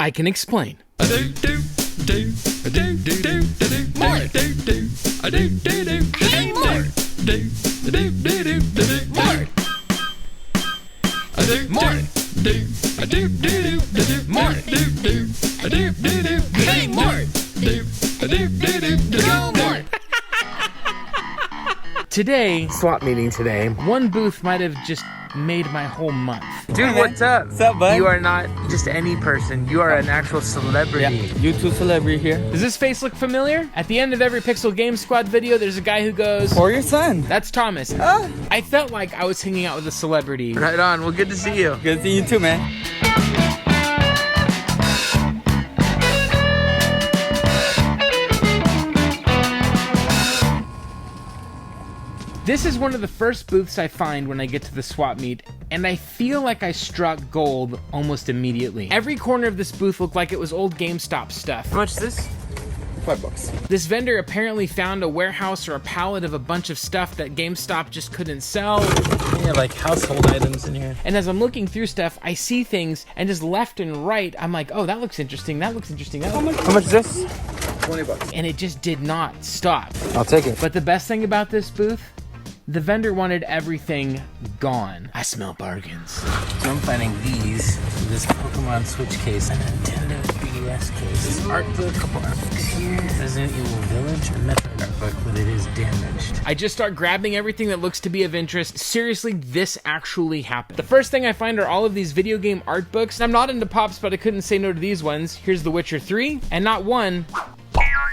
I can explain. Today, swap meeting today, one booth might have just made my whole month. Dude, what's up? What's up, bud? You are not just any person. You are an actual celebrity. Yeah, YouTube celebrity here. Does this face look familiar? At the end of every Pixel Game Squad video, there's a guy who goes, For your son. That's Thomas. I felt like I was hanging out with a celebrity. Right on. Well, good to see you. Good to see you too, man. This is one of the first booths I find when I get to the swap meet, and I feel like I struck gold almost immediately. Every corner of this booth looked like it was old GameStop stuff. How much is this? $5. This vendor apparently found a warehouse or a pallet of a bunch of stuff that GameStop just couldn't sell. Yeah, like household items in here. And as I'm looking through stuff, I see things, and just left and right, I'm like, oh, that looks interesting, that looks interesting. How much is this? $20. And it just did not stop. I'll take it. But the best thing about this booth, the vendor wanted everything gone. I smell bargains. So I'm finding these, this Pokemon Switch case and a Nintendo 3DS case. This art book, a couple art books here. Resident Evil Village, a Metroid art book, but it is damaged. I just start grabbing everything that looks to be of interest. Seriously, this actually happened. The first thing I find are all of these video game art books. I'm not into pops, but I couldn't say no to these ones. Here's The Witcher 3, and not one,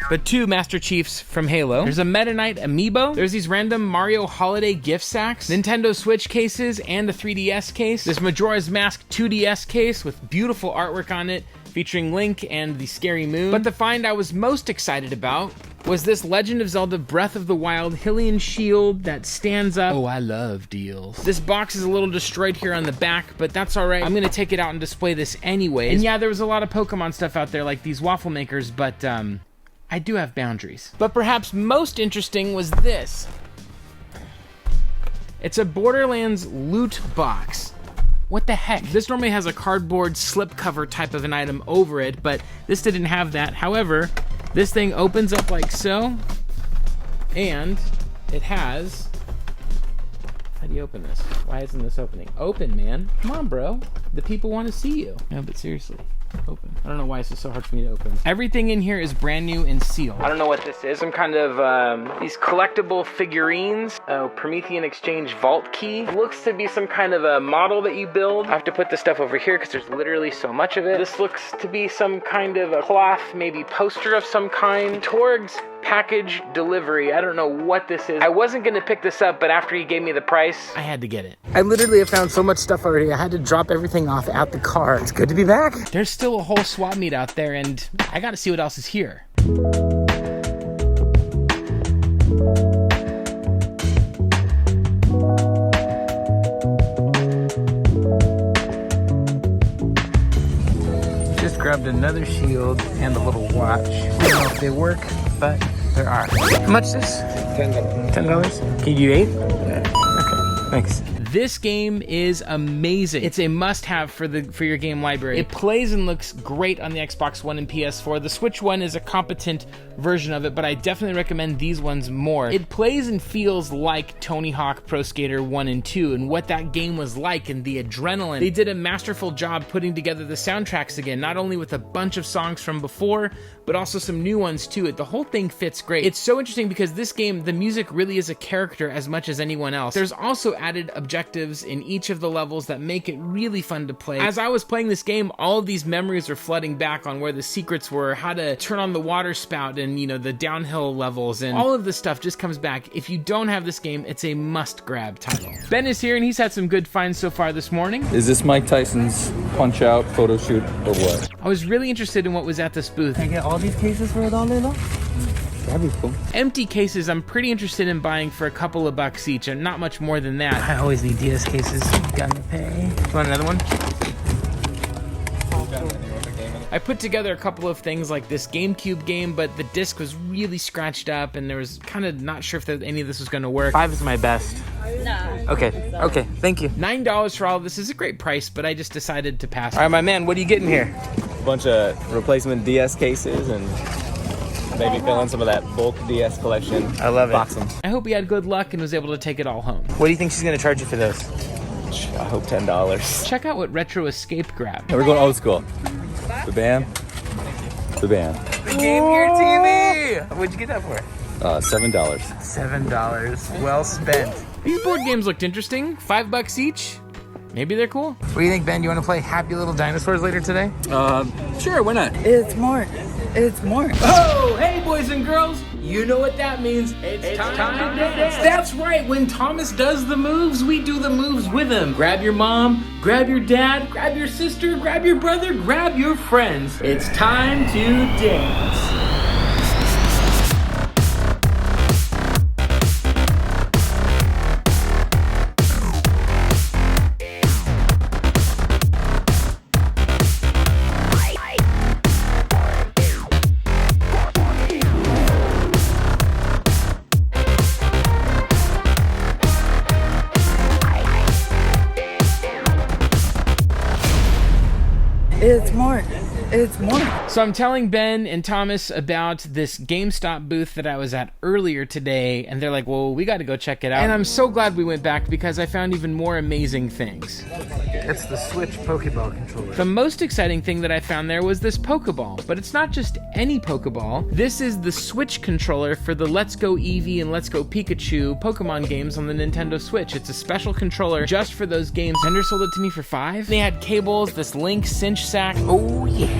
but two Master Chiefs from Halo. There's a Meta Knight Amiibo. There's these random Mario holiday gift sacks, Nintendo Switch cases, and a 3DS case. This Majora's Mask 2DS case with beautiful artwork on it, featuring Link and the Scary Moon. But the find I was most excited about was this Legend of Zelda Breath of the Wild Hylian shield that stands up. Oh, I love deals. This box is a little destroyed here on the back, but that's all right. I'm gonna take it out and display this anyways. And yeah, there was a lot of Pokemon stuff out there, like these waffle makers, but I do have boundaries. But perhaps most interesting was this. It's a Borderlands loot box. What the heck? This normally has a cardboard slipcover type of an item over it, but this didn't have that. However, this thing opens up like so, and it has, how do you open this? Why isn't this opening? Open, man. Come on, bro. The people want to see you. No, but seriously. Open. I don't know why this is so hard for me to open. Everything in here is brand new and sealed. I don't know what this is. Some kind of these collectible figurines. Promethean Exchange vault key. It looks to be some kind of a model that you build. I have to put this stuff over here because there's literally so much of it. This looks to be some kind of a cloth, maybe poster of some kind. Torg's package delivery. I don't know what this is. I wasn't gonna pick this up, but after he gave me the price, I had to get it. I literally have found so much stuff already. I had to drop everything off at the car. It's good to be back. There's still a whole swap meet out there, and I gotta see what else is here. Just grabbed another shield and a little watch. I don't know if they work, but there are. How much is this? $10. $10? Can you do 8? Yeah. Okay, thanks. This game is amazing. It's a must-have for your game library. It plays and looks great on the Xbox One and PS4. The Switch One is a competent version of it, but I definitely recommend these ones more. It plays and feels like Tony Hawk Pro Skater 1 and 2 and what that game was like and the adrenaline. They did a masterful job putting together the soundtracks again, not only with a bunch of songs from before, but also some new ones to it. The whole thing fits great. It's so interesting because this game, the music really is a character as much as anyone else. There's also added objectives in each of the levels that make it really fun to play. As I was playing this game, all of these memories are flooding back on where the secrets were, how to turn on the water spout and, you know, the downhill levels, and all of this stuff just comes back. If you don't have this game, it's a must-grab title. Ben is here and he's had some good finds so far this morning. Is this Mike Tyson's punch-out photo shoot or what? I was really interested in what was at this booth. Can I get all these cases for $1, That'd be cool. Empty cases I'm pretty interested in buying for a couple of bucks each, and not much more than that. I always need DS cases. Gotta pay. You want another one? I put together a couple of things like this GameCube game, but the disc was really scratched up and there was kind of not sure if any of this was going to work. 5 is my best. No. Okay, thank you. $9 for all of this is a great price, but I just decided to pass. All right, my man, what are you getting here? a bunch of replacement DS cases and maybe fill in some of that bulk DS collection. I love it. Box them. I hope he had good luck and was able to take it all home. What do you think she's gonna charge you for those? I hope $10. Check out what Retro Escape grabbed. Yeah, we're going old school. The band. The band. The Game Gear TV! What'd you get that for? $7. $7. Well spent. These board games looked interesting. $5 each. Maybe they're cool. What do you think, Ben? You want to play Happy Little Dinosaurs later today? Sure, why not? It's Mort. It's Mort. Oh, hey, boys and girls. You know what that means. It's time to dance. That's right. When Thomas does the moves, we do the moves with him. Grab your mom, grab your dad, grab your sister, grab your brother, grab your friends. It's time to dance. It's Mort. It's Mort. So I'm telling Ben and Thomas about this GameStop booth that I was at earlier today, and they're like, well, we got to go check it out. And I'm so glad we went back because I found even more amazing things. It's the Switch Pokeball controller. The most exciting thing that I found there was this Pokeball, but it's not just any Pokeball. This is the Switch controller for the Let's Go Eevee and Let's Go Pikachu Pokemon games on the Nintendo Switch. It's a special controller just for those games. Vendor sold it to me for $5. They had cables, this Link cinch sack. Oh yeah.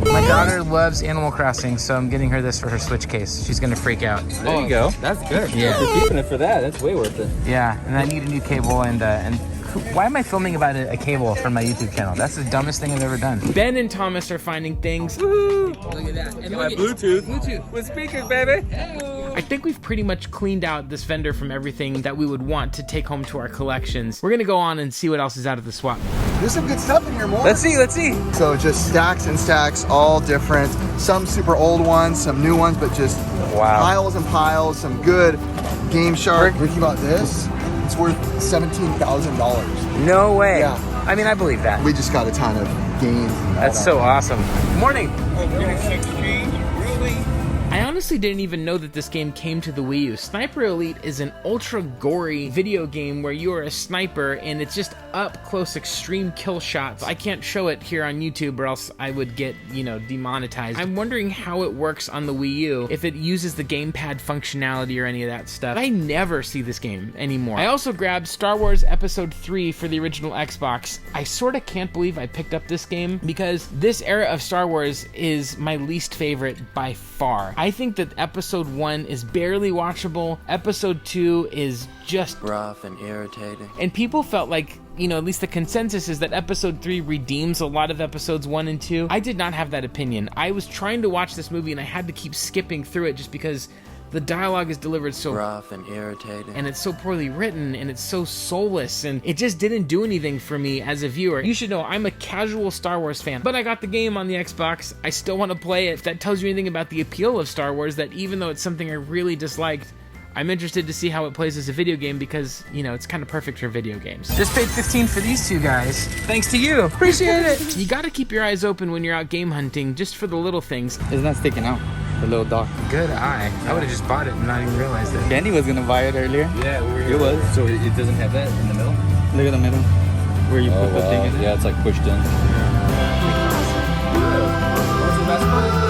My daughter loves Animal Crossing, so I'm getting her this for her Switch case. She's gonna freak out. There you go. That's good. Yeah. You're keeping it for that. That's way worth it. Yeah, and I need a new cable and why am I filming about a cable from my YouTube channel? That's the dumbest thing I've ever done. Ben and Thomas are finding things. Woohoo! Look at that. And look at Bluetooth with speakers, baby. I think we've pretty much cleaned out this vendor from everything that we would want to take home to our collections. We're gonna go on and see what else is out of the swap. There's some good stuff in here, Mort. Let's see. So just stacks and stacks, all different. Some super old ones, some new ones, but just piles and piles. Some good Game Shark. Thinking about this, it's worth $17,000. No way. Yeah. I mean, I believe that. We just got a ton of games. That's so awesome. Good morning. I honestly didn't even know that this game came to the Wii U. Sniper Elite is an ultra gory video game where you are a sniper and it's just up close extreme kill shots. I can't show it here on YouTube or else I would get, demonetized. I'm wondering how it works on the Wii U, if it uses the gamepad functionality or any of that stuff. I never see this game anymore. I also grabbed Star Wars Episode 3 for the original Xbox. I sort of can't believe I picked up this game because this era of Star Wars is my least favorite by far. I think that Episode 1 is barely watchable. Episode 2 is just rough and irritating. And people felt like, at least the consensus is that Episode 3 redeems a lot of Episodes 1 and 2. I did not have that opinion. I was trying to watch this movie and I had to keep skipping through it just because the dialogue is delivered so rough and irritating, and it's so poorly written, and it's so soulless, and it just didn't do anything for me as a viewer. You should know I'm a casual Star Wars fan, but I got the game on the Xbox. I still want to play it. If that tells you anything about the appeal of Star Wars, that even though it's something I really disliked, I'm interested to see how it plays as a video game because, it's kind of perfect for video games. Just paid $15 for these two guys. Thanks to you. Appreciate it. You gotta keep your eyes open when you're out game hunting, just for the little things. It's not sticking out. The little dog. Good eye. I would have just bought it and not even realized it. Danny was gonna buy it earlier. Yeah, it was. So it doesn't have that in the middle? Look at the middle. Where you put the thing in. Yeah, it's like pushed in. What's the best part?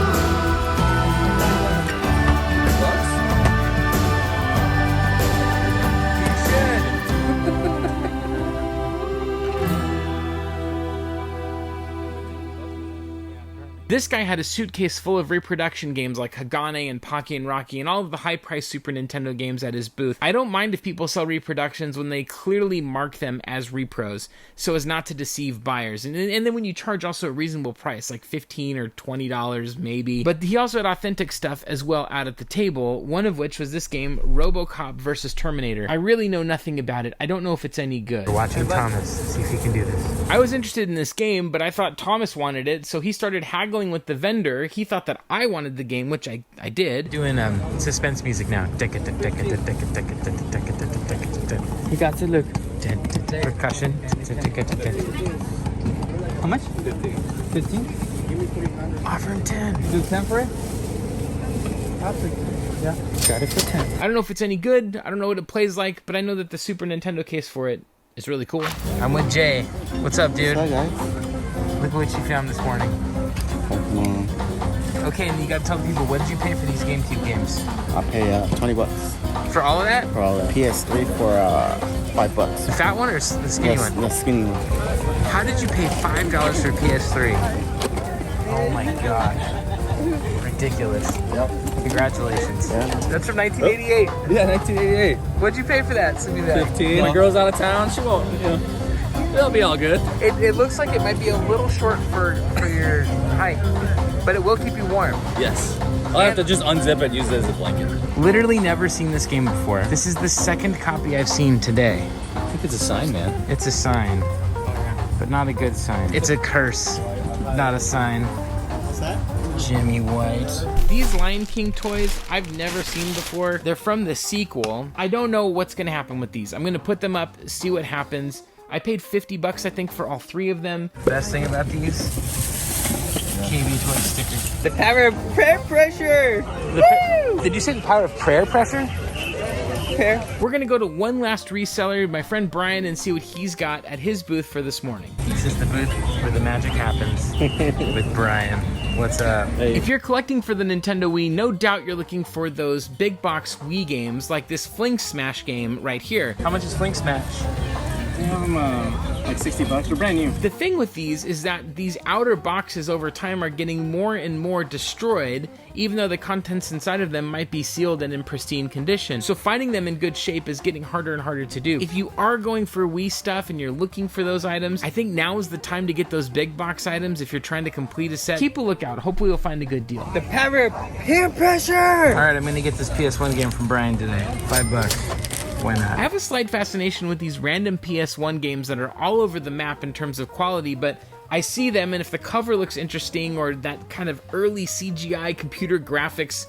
This guy had a suitcase full of reproduction games like Hagane and Pocky and Rocky and all of the high-priced Super Nintendo games at his booth. I don't mind if people sell reproductions when they clearly mark them as repros, so as not to deceive buyers. And then when you charge also a reasonable price, like $15 or $20 maybe. But he also had authentic stuff as well out at the table, one of which was this game, RoboCop vs. Terminator. I really know nothing about it. I don't know if it's any good. We're watching Thomas, see if he can do this. I was interested in this game, but I thought Thomas wanted it, so he started haggling with the vendor. He thought that I wanted the game, which I did. Doing suspense music now. He got to look. Percussion. How much? 50. 15? Offer him 10. Do 10 for it? Yeah. Got it for 10. I don't know if it's any good. I don't know what it plays like, but I know that the Super Nintendo case for it is really cool. I'm with Jay. What's up, dude? Hi, guys. Look what you found this morning. Okay, and you gotta tell people, what did you pay for these GameCube games? I'll pay 20 bucks For all of that? for all that. PS3 for $5. The fat one or the skinny Yes, one? the skinny one. How did you pay $5 for PS3? Oh my gosh. Ridiculous. Yep. Congratulations. Yeah. That's from 1988. Yeah, 1988. What'd you pay for that? Send me that. 15. My girl's out of town. She won't, you know. It'll be all good. It looks like it might be a little short for your height, but it will keep you warm. Yes. I'll have to just unzip it, use it as a blanket. Literally never seen this game before. This is the second copy I've seen today. I think it's a sign, man. It's a sign, but not a good sign. It's a curse, not a sign. What's that? Jimmy White. These Lion King toys I've never seen before. They're from the sequel. I don't know what's gonna happen with these. I'm gonna put them up, see what happens. I paid 50 bucks, I think, for all 3 of them. Best thing about these, KB toy stickers. The power of prayer pressure! Did you say the power of prayer pressure? Prayer. We're gonna go to one last reseller, my friend Brian, and see what he's got at his booth for this morning. This is the booth where the magic happens with Brian. What's up? Hey. If you're collecting for the Nintendo Wii, no doubt you're looking for those big box Wii games like this Fling Smash game right here. How much is Fling Smash? They have them like 60 bucks. They're brand new. The thing with these is that these outer boxes over time are getting more and more destroyed, even though the contents inside of them might be sealed and in pristine condition. So finding them in good shape is getting harder and harder to do. If you are going for Wii stuff and you're looking for those items, I think now is the time to get those big box items if you're trying to complete a set. Keep a lookout. Hopefully you'll find a good deal. The power of peer pressure! All right, I'm gonna get this PS1 game from Brian today. $5. Why not? I have a slight fascination with these random PS1 games that are all over the map in terms of quality, but I see them, and if the cover looks interesting or that kind of early CGI computer graphics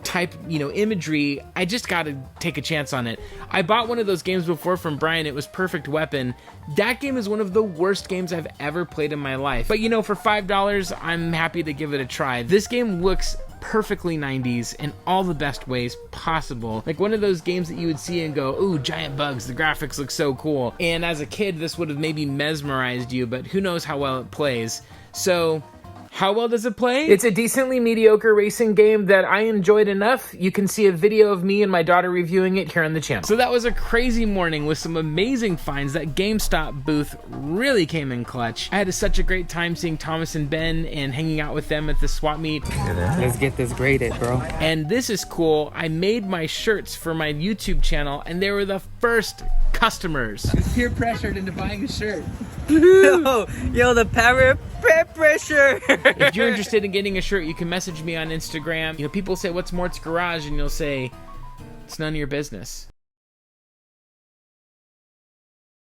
type, imagery, I just gotta take a chance on it. I bought one of those games before from Brian. It was Perfect Weapon. That game is one of the worst games I've ever played in my life. But for $5, I'm happy to give it a try. This game looks perfectly 90s in all the best ways possible. Like one of those games that you would see and go, ooh, giant bugs, the graphics look so cool. And as a kid, this would have maybe mesmerized you, but who knows how well it plays. So, how well does it play? It's a decently mediocre racing game that I enjoyed enough. You can see a video of me and my daughter reviewing it here on the channel. So that was a crazy morning with some amazing finds. That Gamestop booth really came in clutch. I had such a great time seeing Thomas and Ben and hanging out with them at the swap meet. Let's get this graded, bro. And this is cool. I made my shirts for my YouTube channel, and they were the first customers. It's peer pressured into buying a shirt. Yo, the power of peer pressure! If you're interested in getting a shirt, you can message me on Instagram. People say, what's Mort's Garage? And you'll say, it's none of your business.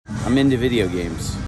I'm into video games.